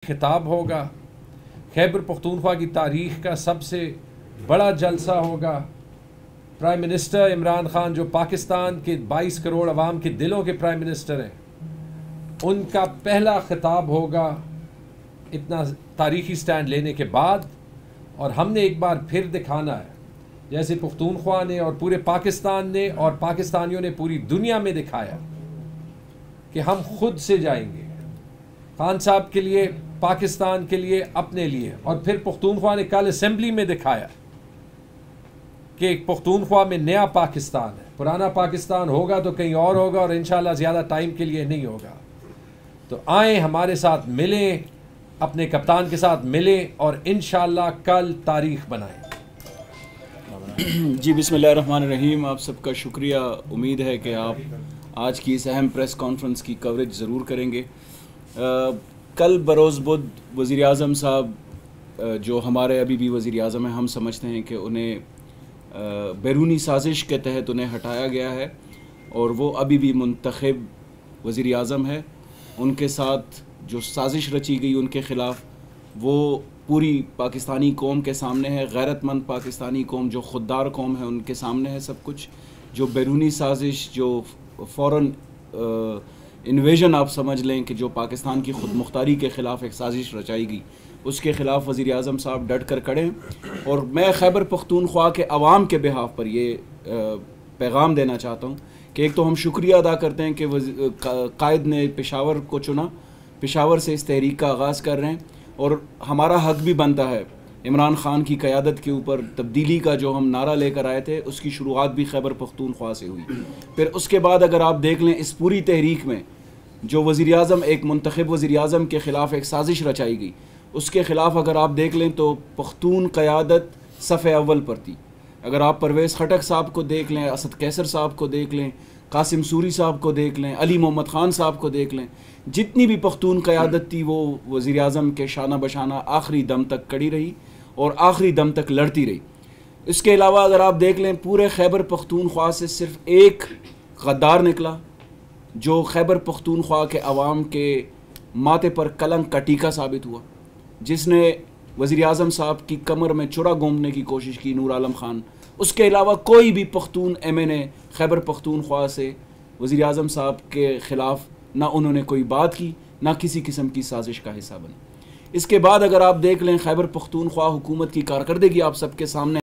خطاب ہوگا، خیبر پختونخوا کی تاریخ کا سب سے بڑا جلسہ ہوگا۔ پرائم منسٹر عمران خان جو پاکستان کے 22 کروڑ عوام کے دلوں کے پرائم منسٹر ہیں، ان کا پہلا خطاب ہوگا اتنا تاریخی سٹینڈ لینے کے بعد، اور ہم نے ایک بار پھر دکھانا ہے، جیسے پختونخوا نے اور پورے پاکستان نے اور پاکستانیوں نے پوری دنیا میں دکھایا کہ ہم خود سے جائیں گے، خان صاحب کے لیے، پاکستان کے لیے، اپنے لیے۔ اور پھر پختونخوا نے کل اسمبلی میں دکھایا کہ ایک پختونخوا میں نیا پاکستان ہے، پرانا پاکستان ہوگا تو کہیں اور ہوگا، اور انشاءاللہ زیادہ ٹائم کے لیے نہیں ہوگا۔ تو آئیں، ہمارے ساتھ ملیں، اپنے کپتان کے ساتھ ملیں، اور انشاءاللہ کل تاریخ بنائیں۔ جی بسم اللہ الرحمن الرحیم۔ آپ سب کا شکریہ۔ امید ہے کہ آپ آج کی اس اہم پریس کانفرنس کی کوریج ضرور کریں گے۔ کل بروز بدھ وزیر اعظم صاحب جو ہمارے ابھی بھی وزیر اعظم ہیں، ہم سمجھتے ہیں کہ انہیں بیرونی سازش کے تحت انہیں ہٹایا گیا ہے، اور وہ ابھی بھی منتخب وزیر اعظم ہے۔ ان کے ساتھ جو سازش رچی گئی ان کے خلاف، وہ پوری پاکستانی قوم کے سامنے ہے، غیرت مند پاکستانی قوم جو خوددار قوم ہے ان کے سامنے ہے سب کچھ۔ جو بیرونی سازش، جو فوراً انویژن آپ سمجھ لیں کہ جو پاکستان کی خود مختاری کے خلاف ایک سازش رچائی گئی، اس کے خلاف وزیر اعظم صاحب ڈٹ کر کھڑے ہیں۔ اور میں خیبر پختونخوا کے عوام کے بہاف پر یہ پیغام دینا چاہتا ہوں کہ ایک تو ہم شکریہ ادا کرتے ہیں کہ قائد نے پشاور کو چنا، پشاور سے اس تحریک کا آغاز کر رہے ہیں، اور ہمارا حق بھی بنتا ہے عمران خان کی قیادت کے اوپر تبدیلی کا جو ہم نعرہ لے کر آئے تھے، اس کی شروعات بھی خیبر پختونخوا سے ہوئی۔ پھر اس کے بعد اگر آپ دیکھ لیں اس پوری تحریک میں جو وزیر اعظم، ایک منتخب وزیر اعظم کے خلاف ایک سازش رچائی گئی، اس کے خلاف اگر آپ دیکھ لیں تو پختون قیادت صف اول پر تھی۔ اگر آپ پرویز خٹک صاحب کو دیکھ لیں، اسد کیسر صاحب کو دیکھ لیں، قاسم سوری صاحب کو دیکھ لیں، علی محمد خان صاحب کو دیکھ لیں، جتنی بھی پختون قیادت تھی وہ وزیر اعظم کے شانہ بشانہ آخری دم تک کڑی رہی اور آخری دم تک لڑتی رہی۔ اس کے علاوہ اگر آپ دیکھ لیں پورے خیبر پختونخوا سے صرف ایک غدار نکلا جو خیبر پختونخوا کے عوام کے ماتھے پر کلنک کا ٹیکہ ثابت ہوا، جس نے وزیر اعظم صاحب کی کمر میں چرا گھونپنے کی کوشش کی، نور عالم خان۔ اس کے علاوہ کوئی بھی پختون ایم این اے خیبر پختونخوا سے وزیر اعظم صاحب کے خلاف نہ انہوں نے کوئی بات کی، نہ کسی قسم کی سازش کا حصہ بنے۔ اس کے بعد اگر آپ دیکھ لیں خیبر پختونخوا حکومت کی کارکردگی آپ سب کے سامنے